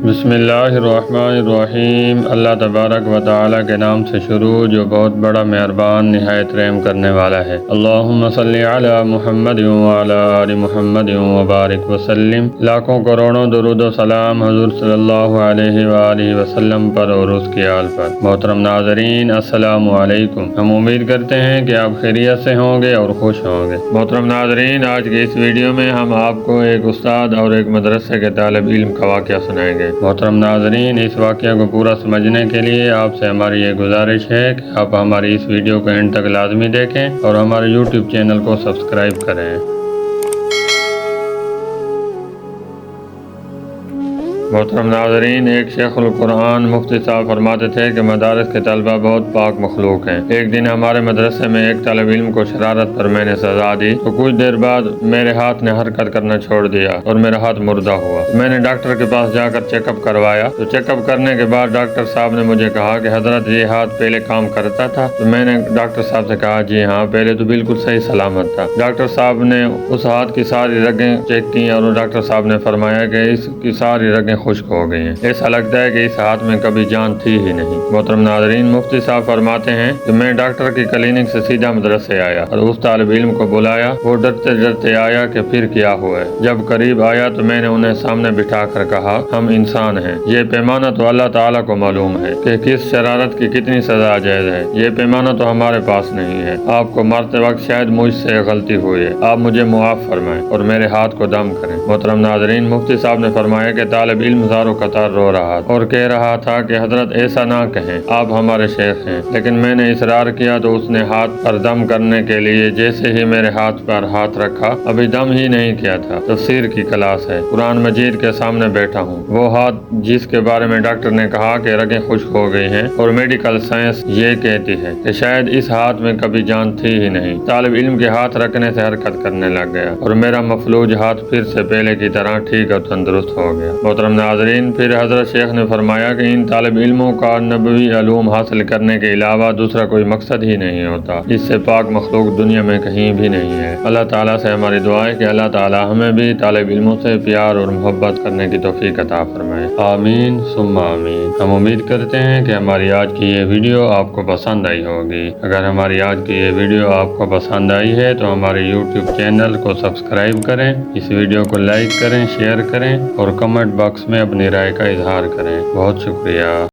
بسم اللہ الرحمن الرحیم۔ اللہ تبارک و تعالیٰ کے نام سے شروع جو بہت بڑا مہربان نہایت رحم کرنے والا ہے۔ اللہم صلی علی محمد وعلی آل محمد وبارک وسلم۔ لاکھوں کروڑوں درود و سلام حضور صلی اللہ علیہ وآلہ وسلم پر اور اس کی آل پر۔ محترم ناظرین السلام علیکم۔ ہم امید کرتے ہیں کہ آپ خیریت سے ہوں گے اور خوش ہوں گے۔ محترم ناظرین، آج کی اس ویڈیو میں ہم آپ کو ایک استاد اور ایک مدرسے کے طالب علم کا واقعہ سنائیں گے۔ محترم ناظرین، اس واقعہ کو پورا سمجھنے کے لیے آپ سے ہماری یہ گزارش ہے کہ آپ ہماری اس ویڈیو کو اینڈ تک لازمی دیکھیں اور ہمارے یوٹیوب چینل کو سبسکرائب کریں۔ محترم ناظرین، ایک شیخ القرآن مفتی صاحب فرماتے تھے کہ مدارس کے طلبہ بہت پاک مخلوق ہیں۔ ایک دن ہمارے مدرسے میں ایک طالب علم کو شرارت پر میں نے سزا دی تو کچھ دیر بعد میرے ہاتھ نے حرکت کرنا چھوڑ دیا اور میرا ہاتھ مردہ ہوا۔ میں نے ڈاکٹر کے پاس جا کر چیک اپ کروایا تو چیک اپ کرنے کے بعد ڈاکٹر صاحب نے مجھے کہا کہ حضرت یہ ہاتھ پہلے کام کرتا تھا؟ تو میں نے ڈاکٹر صاحب سے کہا جی ہاں، پہلے تو بالکل صحیح سلامت تھا۔ ڈاکٹر صاحب نے اس ہاتھ کی ساری رگیں چیک کی اور ڈاکٹر صاحب نے فرمایا کہ اس کی ساری رگیں خشک ہو گئی ہیں، ایسا لگتا ہے کہ اس ہاتھ میں کبھی جان تھی ہی نہیں۔ محترم ناظرین، مفتی صاحب فرماتے ہیں کہ میں ڈاکٹر کی کلینک سے سیدھا مدرسے آیا اور اس طالب علم کو بلایا۔ وہ ڈرتے ڈرتے آیا کہ پھر کیا ہوا ہے۔ جب قریب آیا تو میں نے انہیں سامنے بٹھا کر کہا ہم انسان ہیں، یہ پیمانہ تو اللہ تعالیٰ کو معلوم ہے کہ کس شرارت کی کتنی سزا جائز ہے، یہ پیمانہ تو ہمارے پاس نہیں ہے۔ آپ کو مرتے وقت شاید مجھ سے غلطی ہوئی ہے، آپ مجھے معاف فرمائیں اور میرے ہاتھ کو دم کریں۔ محترم ناظرین، مفتی صاحب نے فرمایا کہ طالب علم زاروں قطار رو رہا اور کہہ رہا تھا کہ حضرت ایسا نہ کہیں، آپ ہمارے شیخ ہیں۔ لیکن میں نے اصرار کیا تو اس نے ہاتھ پر دم کرنے کے لیے جیسے ہی میرے ہاتھ پر ہاتھ رکھا، ابھی دم ہی نہیں کیا تھا۔ تفسیر کی کلاس ہے، قرآن مجید کے سامنے بیٹھا ہوں۔ وہ ہاتھ جس کے بارے میں ڈاکٹر نے کہا کہ رگیں خشک ہو گئی ہیں اور میڈیکل سائنس یہ کہتی ہے کہ شاید اس ہاتھ میں کبھی جان تھی ہی نہیں، طالب علم کے ہاتھ رکھنے سے حرکت کرنے لگ گیا اور میرا مفلوج ہاتھ پھر سے پہلے کی طرح ٹھیک اور تندرست ہو گیا۔ محترم ناظرین، پھر حضرت شیخ نے فرمایا کہ ان طالب علموں کا نبوی علوم حاصل کرنے کے علاوہ دوسرا کوئی مقصد ہی نہیں ہوتا، اس سے پاک مخلوق دنیا میں کہیں بھی نہیں ہے۔ اللہ تعالیٰ سے ہماری دعا ہے کہ اللہ تعالیٰ ہمیں بھی طالب علموں سے پیار اور محبت کرنے کی توفیق عطا فرمائے۔ آمین ثم آمین۔ ہم امید کرتے ہیں کہ ہماری آج کی یہ ویڈیو آپ کو پسند آئی ہوگی۔ اگر ہماری آج کی یہ ویڈیو آپ کو پسند آئی ہے تو ہمارے یوٹیوب چینل کو سبسکرائب کریں، اس ویڈیو کو لائک کریں، شیئر کریں اور کمنٹ باکس میں اپنی رائے کا اظہار کریں۔ بہت شکریہ۔